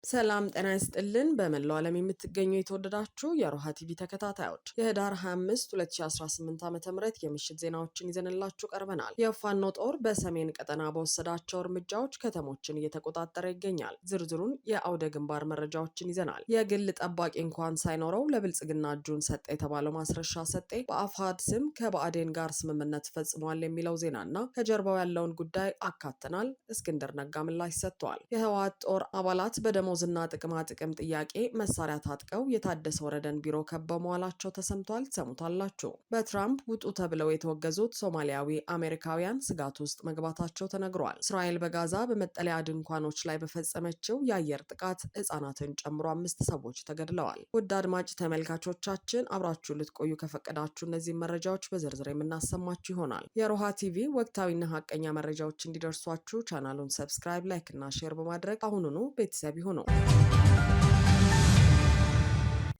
ሰላም ጤና ይስጥልን። በመላው ዓለም የምትገኙ የተወደዳችሁ የሮሃ ቲቪ ተከታታዮች የህዳር 25 2018 ዓ.ም የምሽት ዜናዎችን ይዘንላችሁ ቀርበናል። የፋኖ ጦር በሰሜን ቀጠና በወሰዳቸው እርምጃዎች ከተሞችን እየተቆጣጠረ ይገኛል። ዝርዝሩን የአውደ ግንባር መረጃዎችን ይዘናል። የግል ጠባቂ እንኳን ሳይኖረው ለብልጽግና እጁን ሰጠ የተባለው ማስረሻ ሰጤ በአፋሕድ ስም ከብአዴን ጋር ስምምነት ፈጽሟል የሚለው ዜናና ከጀርባው ያለውን ጉዳይ አካተናል። እስክንድር ነጋ ምላሽ ሰጥቷል። የህወሓት ጦር አባላት በደሞዝና ጥቅማ ጥቅም ጥያቄ መሳሪያ ታጥቀው የታደሰ ወረደን ቢሮ ከበው መዋላቸው ተሰምቷል። ትሰሙታላችሁ። በትራምፕ ውጡ ተብለው የተወገዙት ሶማሊያዊ አሜሪካውያን ስጋት ውስጥ መግባታቸው ተነግሯል። እስራኤል በጋዛ በመጠለያ ድንኳኖች ላይ በፈጸመችው የአየር ጥቃት ህጻናትን ጨምሮ 5 ሰዎች ተገድለዋል። ውድ አድማጭ ተመልካቾቻችን አብራችሁ ልትቆዩ ከፈቀዳችሁ እነዚህ መረጃዎች በዝርዝር የምናሰማችሁ ይሆናል። የሮሃ ቲቪ ወቅታዊና ሀቀኛ መረጃዎች እንዲደርሷችሁ ቻናሉን ሰብስክራይብ፣ ላይክ እና ሼር በማድረግ አሁኑኑ ቤተሰብ ይሁኑ።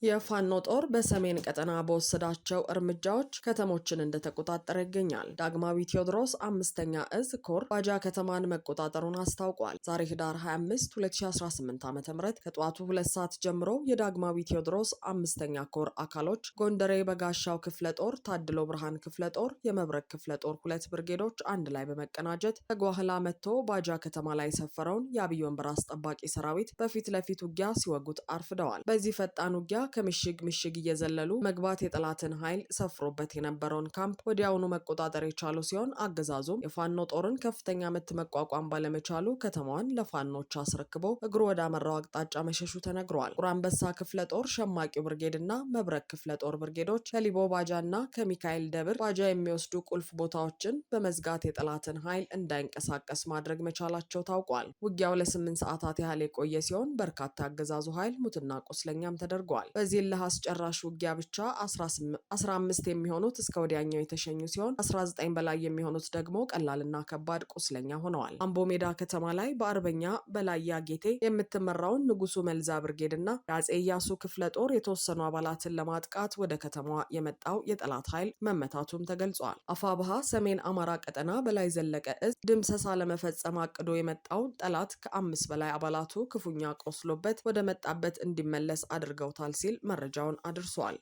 የፋኖ ጦር በሰሜን ቀጠና በወሰዳቸው እርምጃዎች ከተሞችን እንደተቆጣጠረ ይገኛል። ዳግማዊ ቴዎድሮስ 5ኛ እዝ ኮር ባጃ ከተማን መቆጣጠሩን አስታውቋል። ዛሬ ህዳር 25 2018 ዓ.ም ከጠዋቱ 2 ሰዓት ጀምሮ የዳግማዊ ቴዎድሮስ 5ኛ ኮር አካሎች ጎንደሬ በጋሻው ክፍለ ጦር፣ ታድሎ ብርሃን ክፍለ ጦር፣ የመብረቅ ክፍለ ጦር 2 ብርጌዶች አንድ ላይ በመቀናጀት ተጓህላ መጥቶ ባጃ ከተማ ላይ የሰፈረውን የአብይ ወንበር አስጠባቂ ሰራዊት በፊት ለፊት ውጊያ ሲወጉት አርፍደዋል። በዚህ ፈጣን ውጊያ ከምሽግ ምሽግ እየዘለሉ መግባት የጠላትን ኃይል ሰፍሮበት የነበረውን ካምፕ ወዲያውኑ መቆጣጠር የቻሉ ሲሆን አገዛዙም የፋኖ ጦርን ከፍተኛ ምት መቋቋም ባለመቻሉ ከተማዋን ለፋኖች አስረክቦ እግሩ ወደ አመራው አቅጣጫ መሸሹ ተነግሯል። ቁራንበሳ ክፍለ ጦር ሸማቂው ብርጌድና መብረቅ ክፍለ ጦር ብርጌዶች ከሊቦ ባጃና ከሚካኤል ደብር ባጃ የሚወስዱ ቁልፍ ቦታዎችን በመዝጋት የጠላትን ኃይል እንዳይንቀሳቀስ ማድረግ መቻላቸው ታውቋል። ውጊያው ለ8 ሰዓታት ያህል የቆየ ሲሆን በርካታ አገዛዙ ኃይል ሙትና ቁስለኛም ተደርጓል። በዚህ ለአስጨራሽ ውጊያ ብቻ 15 የሚሆኑት እስከ ወዲያኛው የተሸኙ ሲሆን 19 በላይ የሚሆኑት ደግሞ ቀላልና ከባድ ቁስለኛ ሆነዋል። አምቦ ሜዳ ከተማ ላይ በአርበኛ በላይ ያጌቴ የምትመራውን ንጉሱ መልዛ ብርጌድና የአጼ ኢያሱ ክፍለ ጦር የተወሰኑ አባላትን ለማጥቃት ወደ ከተማዋ የመጣው የጠላት ኃይል መመታቱም ተገልጿል። አፋብሃ ሰሜን አማራ ቀጠና በላይ ዘለቀ እዝ ድምሰሳ ለመፈጸም አቅዶ የመጣው ጠላት ከ5 በላይ አባላቱ ክፉኛ ቆስሎበት ወደ መጣበት እንዲመለስ አድርገውታል ሲል መረጃውን አድርሷል።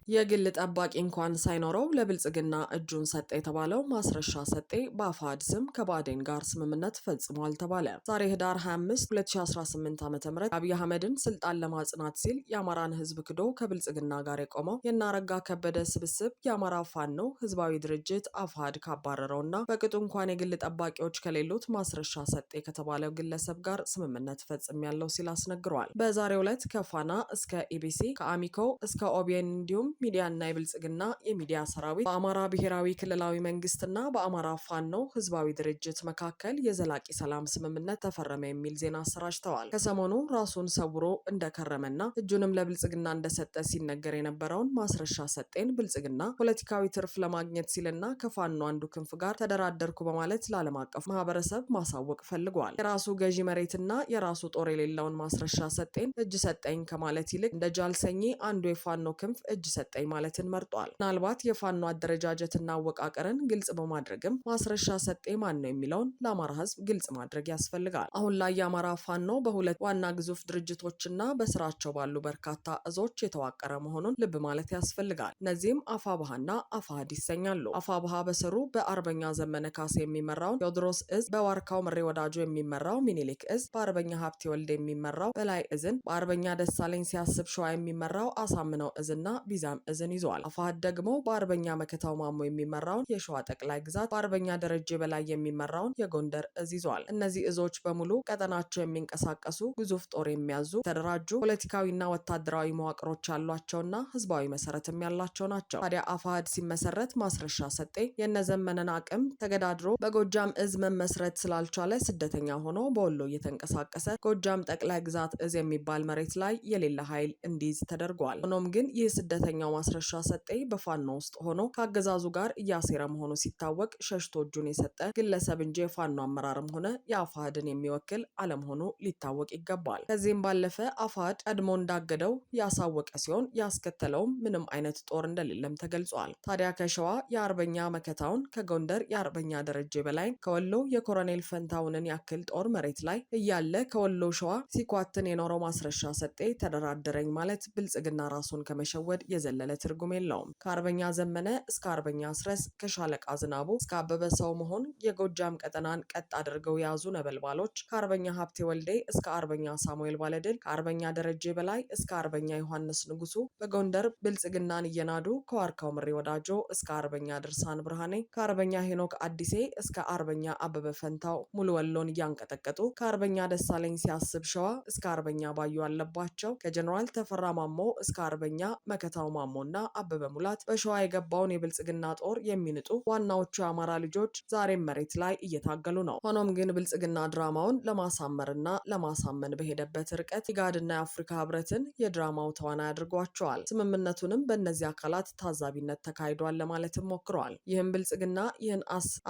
የግል ጠባቂ እንኳን ሳይኖረው ለብልጽግና እጁን ሰጠ የተባለው ማስረሻ ሰጤ በአፋሕድ ስም ከብአዴን ጋር ስምምነት ፈጽሟል ተባለ። ዛሬ ህዳር 25 2018 ዓ.ም አብይ አህመድን ስልጣን ለማጽናት ሲል የአማራን ህዝብ ክዶ ከብልጽግና ጋር የቆመው የናረጋ ከበደ ስብስብ የአማራ ፋኖ ህዝባዊ ድርጅት አፋሕድ ካባረረውና በቅጡ እንኳን የግል ጠባቂዎች ከሌሉት ማስረሻ ሰጤ ከተባለው ግለሰብ ጋር ስምምነት ፈጽሜያለሁ ሲል አስነግሯል። በዛሬው ዕለት ከፋና እስከ ኢቢሲ ከአሚኮ እስከ ኦቢኤን እንዲሁም ሚዲያና የብልጽግና የሚዲያ ሰራዊት በአማራ ብሔራዊ ክልላዊ መንግስትና በአማራ ፋኖ ህዝባዊ ድርጅት መካከል የዘላቂ ሰላም ስምምነት ተፈረመ የሚል ዜና አሰራጭተዋል። ከሰሞኑ ራሱን ሰውሮ እንደከረመና እጁንም ለብልጽግና እንደሰጠ ሲነገር የነበረውን ማስረሻ ሰጤን ብልጽግና ፖለቲካዊ ትርፍ ለማግኘት ሲልና ከፋኖ አንዱ ክንፍ ጋር ተደራደርኩ በማለት ለዓለም አቀፍ ማህበረሰብ ማሳወቅ ፈልጓል። የራሱ ገዢ መሬትና የራሱ ጦር የሌለውን ማስረሻ ሰጤን እጅ ሰጠኝ ከማለት ይልቅ እንደ ጃልሰኚ አንዱ የፋኖ ክንፍ እጅ ሰጠኝ ማለትን መርጧል። ምናልባት የፋኖ አደረጃጀትና አወቃቀርን ግልጽ በማድረግም ማስረሻ ሰጤ ማን ነው የሚለውን ለአማራ ህዝብ ግልጽ ማድረግ ያስፈልጋል። አሁን ላይ የአማራ ፋኖ በሁለት ዋና ግዙፍ ድርጅቶችና በስራቸው ባሉ በርካታ እዞች የተዋቀረ መሆኑን ልብ ማለት ያስፈልጋል። እነዚህም አፋብሃና አፋሕድ ይሰኛሉ። አፋብሃ በስሩ በአርበኛ ዘመነ ካሴ የሚመራውን ቴዎድሮስ እዝ፣ በዋርካው ምሬ ወዳጆ የሚመራው ሚኒሊክ እዝ፣ በአርበኛ ሀብቴ ወልደ የሚመራው በላይ እዝን፣ በአርበኛ ደሳለኝ ሲያስብ ሸዋ የሚመራው አሳምነው እዝና ቢዛም እዝን ይዟል። አፋሕድ ደግሞ በአርበኛ መከታው ማሞ የሚመራውን የሸዋ ጠቅላይ ግዛት፣ በአርበኛ ደረጀ በላይ የሚመራውን የጎንደር እዝ ይዟል። እነዚህ እዞች በሙሉ ቀጠናቸው የሚንቀሳቀሱ ግዙፍ ጦር የሚያዙ ተደራጁ ፖለቲካዊና ወታደራዊ መዋቅሮች ያሏቸውና ህዝባዊ መሰረትም ያላቸው ናቸው። ታዲያ አፋሕድ ሲመሰረት ማስረሻ ሰጤ የነዘመነን አቅም ተገዳድሮ በጎጃም እዝ መመስረት ስላልቻለ ስደተኛ ሆኖ በወሎ እየተንቀሳቀሰ ጎጃም ጠቅላይ ግዛት እዝ የሚባል መሬት ላይ የሌለ ኃይል እንዲይዝ ተደርጓል። ሆኖም ግን ይህ ስደተኛ አርበኛው ማስረሻ ሰጤ በፋኖ ውስጥ ሆኖ ከአገዛዙ ጋር እያሴረ መሆኑ ሲታወቅ ሸሽቶ እጁን የሰጠ ግለሰብ እንጂ የፋኖ አመራርም ሆነ የአፋሕድን የሚወክል አለመሆኑ ሊታወቅ ይገባል። ከዚህም ባለፈ አፋሕድ ቀድሞ እንዳገደው ያሳወቀ ሲሆን ያስከተለውም ምንም አይነት ጦር እንደሌለም ተገልጿል። ታዲያ ከሸዋ የአርበኛ መከታውን፣ ከጎንደር የአርበኛ ደረጀ በላይ፣ ከወሎ የኮሎኔል ፈንታውንን ያክል ጦር መሬት ላይ እያለ ከወሎ ሸዋ ሲኳትን የኖረው ማስረሻ ሰጤ ተደራደረኝ ማለት ብልጽግና ራሱን ከመሸወድ የዘለለ ትርጉም የለውም። ከአርበኛ ዘመነ እስከ አርበኛ አስረስ፣ ከሻለቃ ዝናቡ እስከ አበበ ሰው መሆን የጎጃም ቀጠናን ቀጥ አድርገው የያዙ ነበልባሎች፣ ከአርበኛ ሀብቴ ወልዴ እስከ አርበኛ ሳሙኤል ባለድል፣ ከአርበኛ ደረጀ በላይ እስከ አርበኛ ዮሐንስ ንጉሱ በጎንደር ብልጽግናን እየናዱ፣ ከዋርካው ምሬ ወዳጆ እስከ አርበኛ ድርሳን ብርሃኔ፣ ከአርበኛ ሄኖክ አዲሴ እስከ አርበኛ አበበ ፈንታው ሙሉ ወሎን እያንቀጠቀጡ፣ ከአርበኛ ደሳለኝ ሲያስብ ሸዋ እስከ አርበኛ ባዩ አለባቸው፣ ከጀኔራል ተፈራ ማሞ እስከ አርበኛ መከታው ማሞና አበበ ሙላት በሸዋ የገባውን የብልጽግና ጦር የሚንጡ ዋናዎቹ የአማራ ልጆች ዛሬም መሬት ላይ እየታገሉ ነው። ሆኖም ግን ብልጽግና ድራማውን ለማሳመርና ለማሳመን በሄደበት ርቀት ኢጋድና የአፍሪካ ህብረትን የድራማው ተዋናይ አድርጓቸዋል። ስምምነቱንም በእነዚህ አካላት ታዛቢነት ተካሂዷል ለማለትም ሞክረዋል። ይህም ብልጽግና ይህን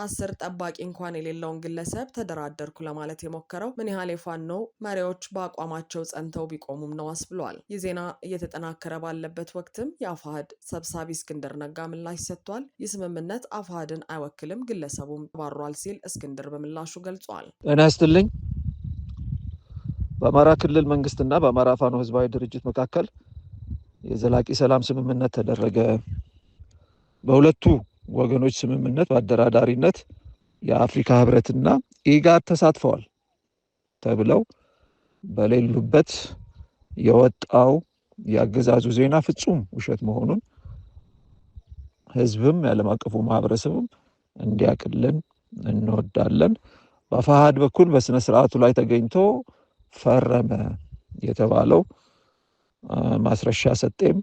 አስር ጠባቂ እንኳን የሌለውን ግለሰብ ተደራደርኩ ለማለት የሞከረው ምን ያህል የፋኖ መሪዎች በአቋማቸው ጸንተው ቢቆሙም ነው አስብሏል። ይህ ዜና እየተጠናከረ ባለበት ወቅትም የአፋሕድ ሰብሳቢ እስክንድር ነጋ ምላሽ ሰጥቷል። ይህ ስምምነት አፋሕድን አይወክልም፣ ግለሰቡም ተባሯል ሲል እስክንድር በምላሹ ገልጿል። ጤና ይስጥልኝ። በአማራ ክልል መንግስትና በአማራ ፋኖ ህዝባዊ ድርጅት መካከል የዘላቂ ሰላም ስምምነት ተደረገ። በሁለቱ ወገኖች ስምምነት በአደራዳሪነት የአፍሪካ ህብረትና ኢጋድ ተሳትፈዋል ተብለው በሌሉበት የወጣው የአገዛዙ ዜና ፍጹም ውሸት መሆኑን ህዝብም የዓለም አቀፉ ማህበረሰብም እንዲያቅልን እንወዳለን። በአፋሕድ በኩል በስነ ስርዓቱ ላይ ተገኝቶ ፈረመ የተባለው ማስረሻ ሰጤም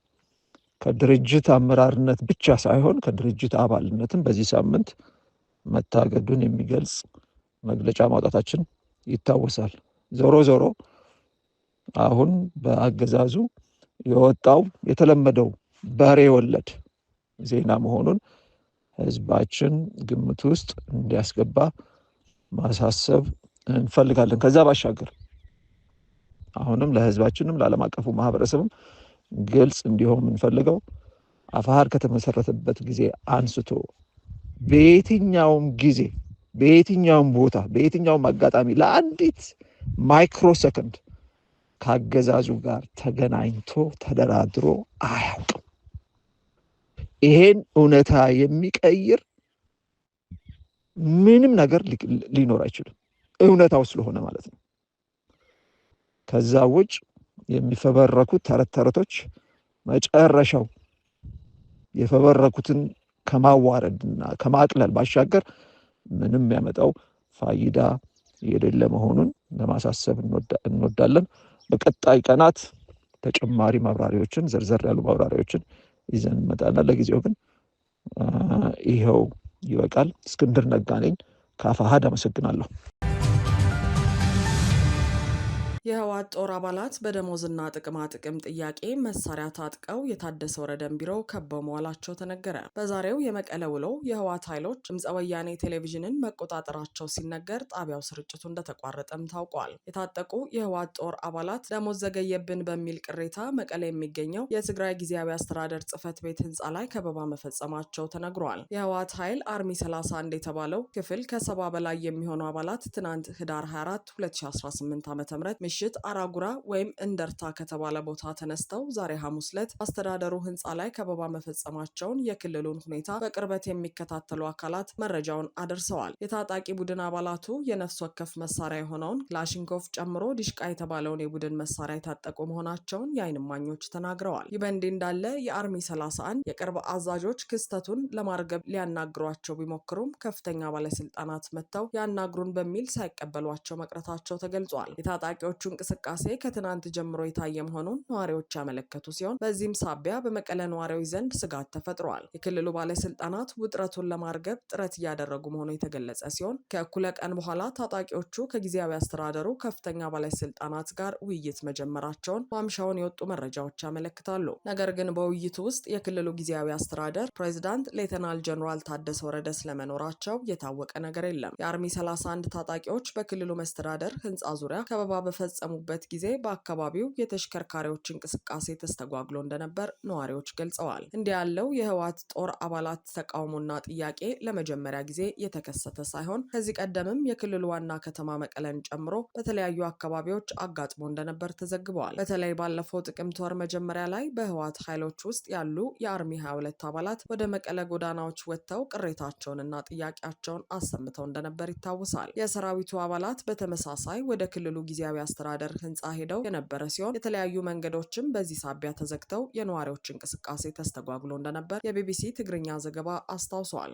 ከድርጅት አመራርነት ብቻ ሳይሆን ከድርጅት አባልነትም በዚህ ሳምንት መታገዱን የሚገልጽ መግለጫ ማውጣታችን ይታወሳል። ዞሮ ዞሮ አሁን በአገዛዙ የወጣው የተለመደው በሬ ወለድ ዜና መሆኑን ህዝባችን ግምት ውስጥ እንዲያስገባ ማሳሰብ እንፈልጋለን። ከዛ ባሻገር አሁንም ለህዝባችንም ለዓለም አቀፉ ማህበረሰብም ግልጽ እንዲሆን የምንፈልገው አፋሕድ ከተመሰረተበት ጊዜ አንስቶ በየትኛውም ጊዜ በየትኛውም ቦታ በየትኛውም አጋጣሚ ለአንዲት ማይክሮ ሰከንድ ከአገዛዙ ጋር ተገናኝቶ ተደራድሮ አያውቅም። ይሄን እውነታ የሚቀይር ምንም ነገር ሊኖር አይችልም፣ እውነታው ስለሆነ ማለት ነው። ከዛ ውጭ የሚፈበረኩት ተረት ተረቶች መጨረሻው የፈበረኩትን ከማዋረድና ከማቅለል ባሻገር ምንም ያመጣው ፋይዳ የሌለ መሆኑን ለማሳሰብ እንወዳለን። በቀጣይ ቀናት ተጨማሪ ማብራሪያዎችን ዘርዘር ያሉ ማብራሪያዎችን ይዘን እንመጣለን። ለጊዜው ግን ይኸው ይበቃል። እስክንድር ነጋ ነኝ ከአፋሕድ አመሰግናለሁ። የህወሓት ጦር አባላት በደሞዝና ጥቅማ ጥቅም ጥያቄ መሳሪያ ታጥቀው የታደሰ ወረደን ቢሮ ከበው መዋላቸው ተነገረ። በዛሬው የመቀለ ውሎ የህወሓት ኃይሎች ድምፀ ወያኔ ቴሌቪዥንን መቆጣጠራቸው ሲነገር ጣቢያው ስርጭቱ እንደተቋረጠም ታውቋል። የታጠቁ የህወሓት ጦር አባላት ደሞዝ ዘገየብን በሚል ቅሬታ መቀለ የሚገኘው የትግራይ ጊዜያዊ አስተዳደር ጽህፈት ቤት ህንፃ ላይ ከበባ መፈጸማቸው ተነግሯል። የህወሓት ኃይል አርሚ 31 የተባለው ክፍል ከ70 በላይ የሚሆኑ አባላት ትናንት ህዳር 24 2018 ዓ.ም ምሽት አራጉራ ወይም እንደርታ ከተባለ ቦታ ተነስተው ዛሬ ሐሙስ ዕለት አስተዳደሩ ህንፃ ላይ ከበባ መፈጸማቸውን የክልሉን ሁኔታ በቅርበት የሚከታተሉ አካላት መረጃውን አድርሰዋል። የታጣቂ ቡድን አባላቱ የነፍስ ወከፍ መሳሪያ የሆነውን ክላሽንኮቭ ጨምሮ ዲሽቃ የተባለውን የቡድን መሳሪያ የታጠቁ መሆናቸውን የዓይን እማኞች ተናግረዋል። ይህ በእንዲህ እንዳለ የአርሚ 31 የቅርብ አዛዦች ክስተቱን ለማርገብ ሊያናግሯቸው ቢሞክሩም ከፍተኛ ባለስልጣናት መጥተው ያናግሩን በሚል ሳይቀበሏቸው መቅረታቸው ተገልጿል። የታጣቂዎቹ እንቅስቃሴ ከትናንት ጀምሮ የታየ መሆኑን ነዋሪዎች ያመለከቱ ሲሆን በዚህም ሳቢያ በመቀለ ነዋሪዎች ዘንድ ስጋት ተፈጥሯል። የክልሉ ባለስልጣናት ውጥረቱን ለማርገብ ጥረት እያደረጉ መሆኑ የተገለጸ ሲሆን ከእኩለ ቀን በኋላ ታጣቂዎቹ ከጊዜያዊ አስተዳደሩ ከፍተኛ ባለስልጣናት ጋር ውይይት መጀመራቸውን ማምሻውን የወጡ መረጃዎች ያመለክታሉ። ነገር ግን በውይይቱ ውስጥ የክልሉ ጊዜያዊ አስተዳደር ፕሬዚዳንት ሌተናል ጀነራል ታደሰ ወረደ ስለመኖራቸው የታወቀ ነገር የለም። የአርሚ 31 ታጣቂዎች በክልሉ መስተዳደር ህንፃ ዙሪያ ከበባ በፈጸሙበት ጊዜ በአካባቢው የተሽከርካሪዎች እንቅስቃሴ ተስተጓግሎ እንደነበር ነዋሪዎች ገልጸዋል። እንዲህ ያለው የህወሓት ጦር አባላት ተቃውሞና ጥያቄ ለመጀመሪያ ጊዜ የተከሰተ ሳይሆን ከዚህ ቀደምም የክልሉ ዋና ከተማ መቀለን ጨምሮ በተለያዩ አካባቢዎች አጋጥሞ እንደነበር ተዘግበዋል። በተለይ ባለፈው ጥቅምት ወር መጀመሪያ ላይ በህወሓት ኃይሎች ውስጥ ያሉ የአርሚ 22 አባላት ወደ መቀለ ጎዳናዎች ወጥተው ቅሬታቸውንና ጥያቄያቸውን አሰምተው እንደነበር ይታወሳል። የሰራዊቱ አባላት በተመሳሳይ ወደ ክልሉ ጊዜያዊ አስተዳደር ህንፃ ሄደው የነበረ ሲሆን የተለያዩ መንገዶችም በዚህ ሳቢያ ተዘግተው የነዋሪዎች እንቅስቃሴ ተስተጓጉሎ እንደነበር የቢቢሲ ትግርኛ ዘገባ አስታውሷል።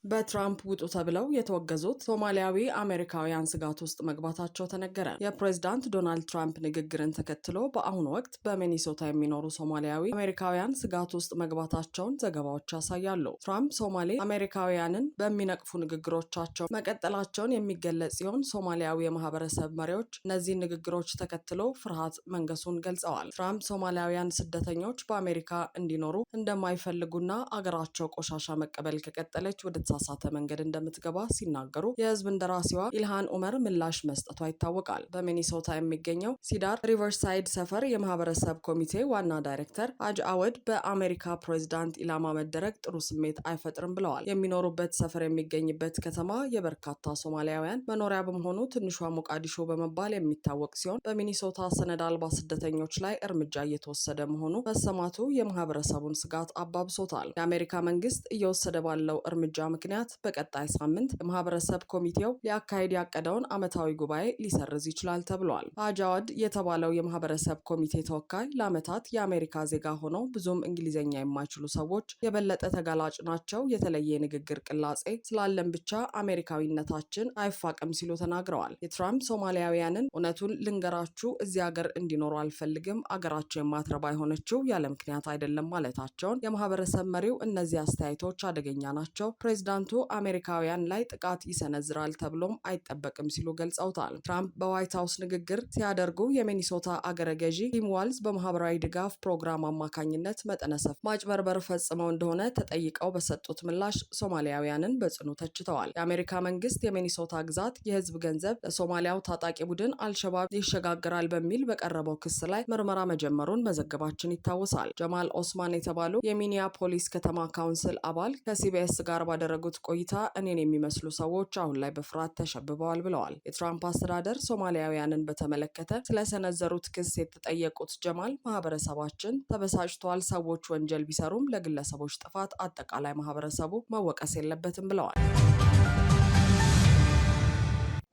በትራምፕ ውጡ ተብለው የተወገዙት ሶማሊያዊ አሜሪካውያን ስጋት ውስጥ መግባታቸው ተነገረ። የፕሬዝዳንት ዶናልድ ትራምፕ ንግግርን ተከትሎ በአሁኑ ወቅት በሚኒሶታ የሚኖሩ ሶማሊያዊ አሜሪካውያን ስጋት ውስጥ መግባታቸውን ዘገባዎች ያሳያሉ። ትራምፕ ሶማሌ አሜሪካውያንን በሚነቅፉ ንግግሮቻቸው መቀጠላቸውን የሚገለጽ ሲሆን ሶማሊያዊ የማህበረሰብ መሪዎች እነዚህን ንግግሮች ተከትሎ ፍርሃት መንገሱን ገልጸዋል። ትራምፕ ሶማሊያውያን ስደተኞች በአሜሪካ እንዲኖሩ እንደማይፈልጉና አገራቸው ቆሻሻ መቀበል ከቀጠለች ወደ ሳተ መንገድ እንደምትገባ ሲናገሩ የህዝብ እንደራሴዋ ኢልሃን ኡመር ምላሽ መስጠቷ ይታወቃል። በሚኒሶታ የሚገኘው ሲዳር ሪቨርሳይድ ሰፈር የማህበረሰብ ኮሚቴ ዋና ዳይሬክተር አጅ አወድ በአሜሪካ ፕሬዝዳንት ኢላማ መደረግ ጥሩ ስሜት አይፈጥርም ብለዋል። የሚኖሩበት ሰፈር የሚገኝበት ከተማ የበርካታ ሶማሊያውያን መኖሪያ በመሆኑ ትንሿ ሞቃዲሾ በመባል የሚታወቅ ሲሆን በሚኒሶታ ሰነድ አልባ ስደተኞች ላይ እርምጃ እየተወሰደ መሆኑ መሰማቱ የማህበረሰቡን ስጋት አባብሶታል። የአሜሪካ መንግስት እየወሰደ ባለው እርምጃ ምክንያት በቀጣይ ሳምንት የማህበረሰብ ኮሚቴው ሊያካሄድ ያቀደውን ዓመታዊ ጉባኤ ሊሰርዝ ይችላል ተብሏል። አጃዋድ የተባለው የማህበረሰብ ኮሚቴ ተወካይ ለዓመታት የአሜሪካ ዜጋ ሆነው ብዙም እንግሊዝኛ የማይችሉ ሰዎች የበለጠ ተጋላጭ ናቸው፣ የተለየ የንግግር ቅላጼ ስላለን ብቻ አሜሪካዊነታችን አይፋቅም ሲሉ ተናግረዋል። የትራምፕ ሶማሊያውያንን እውነቱን ልንገራችሁ እዚህ ሀገር እንዲኖሩ አልፈልግም፣ አገራቸው የማትረባ የሆነችው ያለ ምክንያት አይደለም ማለታቸውን የማህበረሰብ መሪው እነዚህ አስተያየቶች አደገኛ ናቸው፣ ፕሬዚዳንቱ አሜሪካውያን ላይ ጥቃት ይሰነዝራል ተብሎም አይጠበቅም ሲሉ ገልጸውታል። ትራምፕ በዋይት ሀውስ ንግግር ሲያደርጉ የሚኒሶታ አገረ ገዢ ቲም ዋልዝ በማህበራዊ ድጋፍ ፕሮግራም አማካኝነት መጠነ ሰፊ ማጭበርበር ፈጽመው እንደሆነ ተጠይቀው በሰጡት ምላሽ ሶማሊያውያንን በጽኑ ተችተዋል። የአሜሪካ መንግስት የሚኒሶታ ግዛት የህዝብ ገንዘብ ለሶማሊያው ታጣቂ ቡድን አልሸባብ ይሸጋግራል በሚል በቀረበው ክስ ላይ ምርመራ መጀመሩን መዘገባችን ይታወሳል። ጀማል ኦስማን የተባሉ የሚኒያፖሊስ ከተማ ካውንስል አባል ከሲቢኤስ ጋር ባደረጉት ቆይታ እኔን የሚመስሉ ሰዎች አሁን ላይ በፍርሃት ተሸብበዋል ብለዋል። የትራምፕ አስተዳደር ሶማሊያውያንን በተመለከተ ስለሰነዘሩት ክስ የተጠየቁት ጀማል ማህበረሰባችን ተበሳጭቷል፣ ሰዎች ወንጀል ቢሰሩም ለግለሰቦች ጥፋት አጠቃላይ ማህበረሰቡ መወቀስ የለበትም ብለዋል።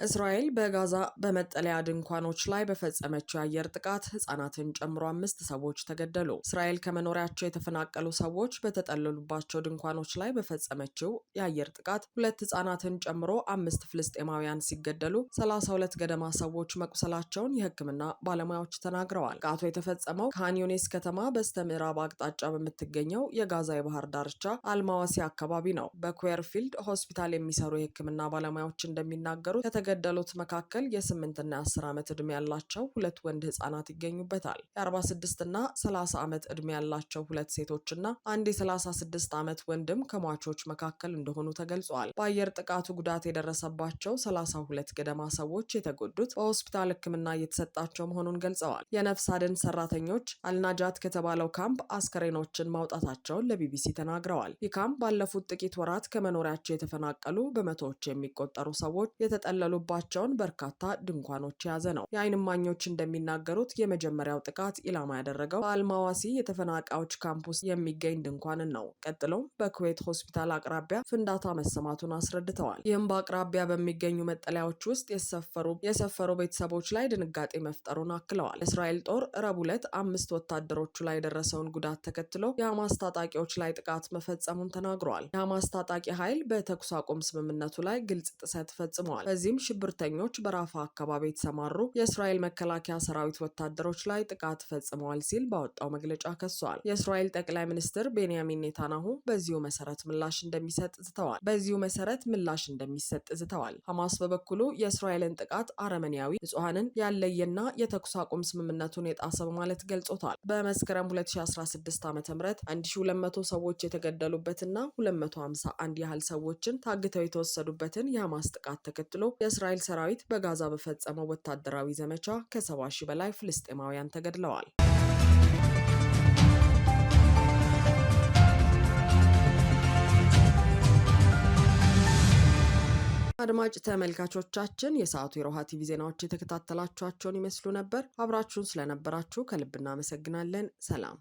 እስራኤል በጋዛ በመጠለያ ድንኳኖች ላይ በፈጸመችው የአየር ጥቃት ህጻናትን ጨምሮ 5 ሰዎች ተገደሉ። እስራኤል ከመኖሪያቸው የተፈናቀሉ ሰዎች በተጠለሉባቸው ድንኳኖች ላይ በፈጸመችው የአየር ጥቃት 2 ህጻናትን ጨምሮ 5 ፍልስጤማውያን ሲገደሉ 32 ገደማ ሰዎች መቁሰላቸውን የሕክምና ባለሙያዎች ተናግረዋል። ጥቃቱ የተፈጸመው ካን ዩኒስ ከተማ በስተ ምዕራብ አቅጣጫ በምትገኘው የጋዛ የባህር ዳርቻ አልማዋሲ አካባቢ ነው። በኩዌርፊልድ ሆስፒታል የሚሰሩ የሕክምና ባለሙያዎች እንደሚናገሩት ከተገደሉት መካከል የ8 እና 10 ዓመት ዕድሜ ያላቸው 2 ወንድ ህጻናት ይገኙበታል። የ46 እና 30 ዓመት ዕድሜ ያላቸው 2 ሴቶችና አንድ የ36 ዓመት ወንድም ከሟቾች መካከል እንደሆኑ ተገልጿል። በአየር ጥቃቱ ጉዳት የደረሰባቸው 32 ገደማ ሰዎች የተጎዱት በሆስፒታል ህክምና እየተሰጣቸው መሆኑን ገልጸዋል። የነፍስ አድን ሰራተኞች አልናጃት ከተባለው ካምፕ አስከሬኖችን ማውጣታቸውን ለቢቢሲ ተናግረዋል። ይህ ካምፕ ባለፉት ጥቂት ወራት ከመኖሪያቸው የተፈናቀሉ በመቶዎች የሚቆጠሩ ሰዎች የተጠለሉ ባቸውን በርካታ ድንኳኖች የያዘ ነው። የዓይን እማኞች እንደሚናገሩት የመጀመሪያው ጥቃት ኢላማ ያደረገው በአልማዋሲ የተፈናቃዮች ካምፕ ውስጥ የሚገኝ ድንኳንን ነው። ቀጥሎም በኩዌት ሆስፒታል አቅራቢያ ፍንዳታ መሰማቱን አስረድተዋል። ይህም በአቅራቢያ በሚገኙ መጠለያዎች ውስጥ የሰፈሩ ቤተሰቦች ላይ ድንጋጤ መፍጠሩን አክለዋል። እስራኤል ጦር ረቡዕ ዕለት 5 ወታደሮቹ ላይ የደረሰውን ጉዳት ተከትሎ የሐማስ ታጣቂዎች ላይ ጥቃት መፈጸሙን ተናግረዋል። የሐማስ ታጣቂ ኃይል በተኩስ አቁም ስምምነቱ ላይ ግልጽ ጥሰት ፈጽመዋል። በዚህም ሽብርተኞች በራፋ አካባቢ የተሰማሩ የእስራኤል መከላከያ ሰራዊት ወታደሮች ላይ ጥቃት ፈጽመዋል ሲል ባወጣው መግለጫ ከሷል። የእስራኤል ጠቅላይ ሚኒስትር ቤንያሚን ኔታንያሁ በዚሁ መሰረት ምላሽ እንደሚሰጥ ዝተዋል። ሐማስ በበኩሉ የእስራኤልን ጥቃት አረመኔያዊ፣ ንጹሐንን ያለየና የተኩስ አቁም ስምምነቱን የጣሰ በማለት ገልጾታል። በመስከረም 2016 ዓ.ም 1200 ሰዎች የተገደሉበትና 251 ያህል ሰዎችን ታግተው የተወሰዱበትን የሐማስ ጥቃት ተከትሎ የእስራኤል ሰራዊት በጋዛ በፈጸመው ወታደራዊ ዘመቻ ከ70 ሺህ በላይ ፍልስጤማውያን ተገድለዋል። አድማጭ ተመልካቾቻችን የሰዓቱ የሮሃ ቲቪ ዜናዎች የተከታተላችኋቸውን ይመስሉ ነበር። አብራችሁን ስለነበራችሁ ከልብ እናመሰግናለን። ሰላም።